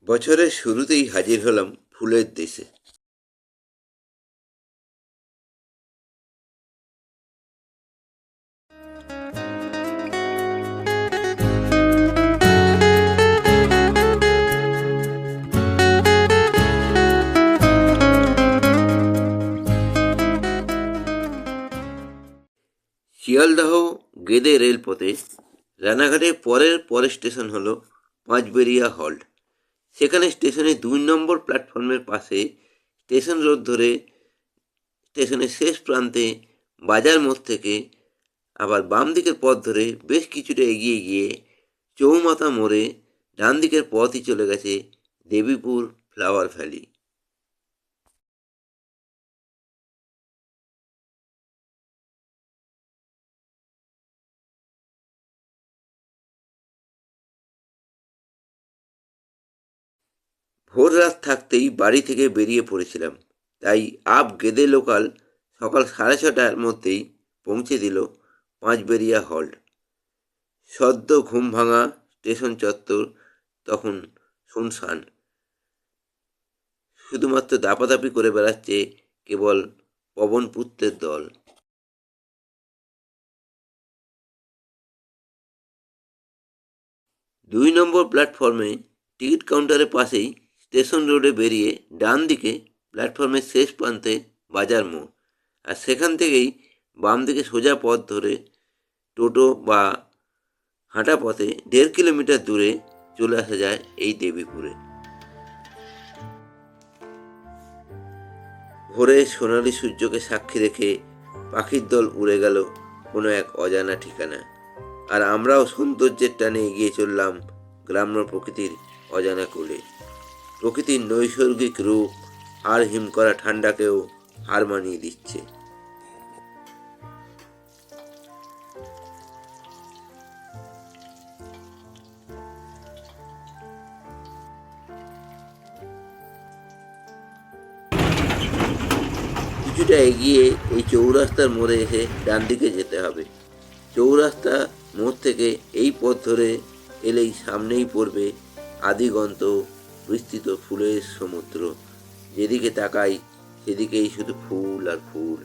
বছরের শুরুতেই হাজির হলাম ফুলের দেশে। শিয়ালদহ গেদে রেলপথে রানাঘাটের পরের স্টেশন হলো পাঁচবেড়িয়া হল্ট। সেখানে স্টেশনের 2 নম্বর প্ল্যাটফর্মের পাশে স্টেশন রোড ধরে স্টেশনের শেষ প্রান্তে বাজার মোড় থেকে আবার বাম দিকের পথ ধরে বেশ কিছুটা এগিয়ে গিয়ে চৌমাথা মোড়ে ডান দিকের পথই চলে গেছে দেবীপুর ফ্লাওয়ার ভ্যালি। ভোর রাত থাকতেই বাড়ি থেকে বেরিয়ে পড়েছিলাম, তাই আপ গেদে লোকাল সকাল 6:30টার মধ্যেই পৌঁছে দিল পাঁচবেড়িয়া হল্ট। সদ্য ঘুম ভাঙা স্টেশন চত্বর তখন শুনশান। শুধুমাত্র দাপাদাপি করে বেড়াচ্ছে কেবল পবনপুত্রের দল। 2 নম্বর প্ল্যাটফর্মে টিকিট কাউন্টারের পাশেই স্টেশন রোডে বেরিয়ে ডান দিকে প্ল্যাটফর্মের শেষ প্রান্তে বাজার মোড়, আর সেখান থেকেই বাম দিকে সোজা পথ ধরে টোটো বা হাঁটা পথে 1.5 কিলোমিটার দূরে চলে আসা যায় এই দেবীপুরে। ভোরে সোনালি সূর্যকে সাক্ষী রেখে পাখির দল উড়ে গেল কোনো এক অজানা ঠিকানা, আর আমরাও সৌন্দর্যের টানে এগিয়ে চললাম গ্রাম্য প্রকৃতির অজানা কোলে। প্রকৃতির নৈসর্গিক রূপ হাড় হিম করা ঠান্ডাকেও হার মানিয়ে দিচ্ছে। কিছুটা এগিয়ে এই চৌরাস্তার মোড়ে এসে ডান দিকে যেতে হবে। চৌরাস্তা মোড় থেকে এই পথ ধরে এলেই সামনেই পড়বে আদিগন্ত বিস্তৃত ফুলের সমুদ্র। যেদিকে তাকাই সেদিকেই শুধু ফুল আর ফুল।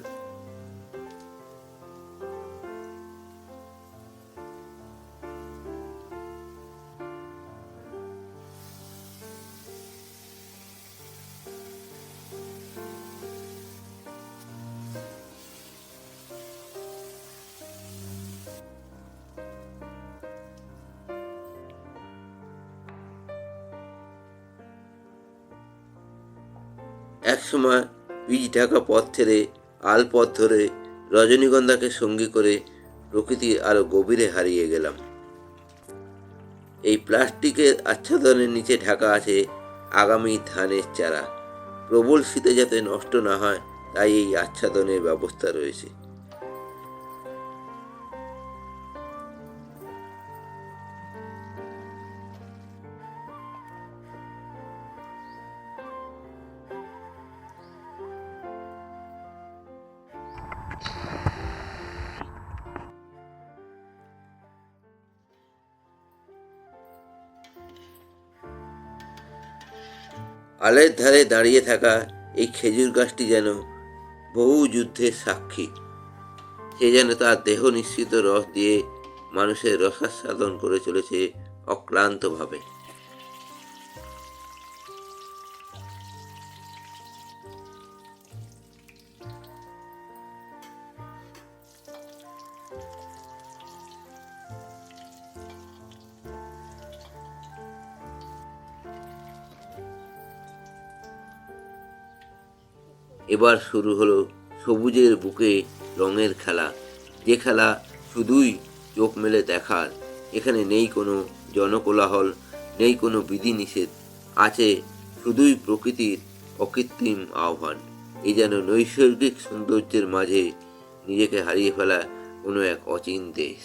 একসময় পিচ ঢাকা পথ ছেড়ে আল পথ ধরে রজনীগন্ধাকে সঙ্গী করে প্রকৃতির আরো গভীরে হারিয়ে গেলাম। এই প্লাস্টিকের আচ্ছাদনের নিচে ঢাকা আছে আগামী ধানের চারা। প্রবল শীতে যাতে নষ্ট না হয় তাই এই আচ্ছাদনের ব্যবস্থা রয়েছে। আলের ধারে দাঁড়িয়ে থাকা এই খেজুর গাছটি যেন বহু যুদ্ধের সাক্ষী। সে যেন তার দেহ নিঃসৃত রস দিয়ে মানুষের রসাস্বাদন করে চলেছে অক্লান্তভাবে। এবার শুরু হলো সবুজের বুকে রঙের খেলা, যে খেলা শুধুই চোখ মেলে দেখার। এখানে নেই কোনো জনকোলাহল, নেই কোনো বিধিনিষেধ, আছে শুধুই প্রকৃতির অকৃত্রিম আহ্বান। এই যেন নৈসর্গিক সৌন্দর্যের মাঝে নিজেকে হারিয়ে ফেলা কোনো এক অচিন দেশ।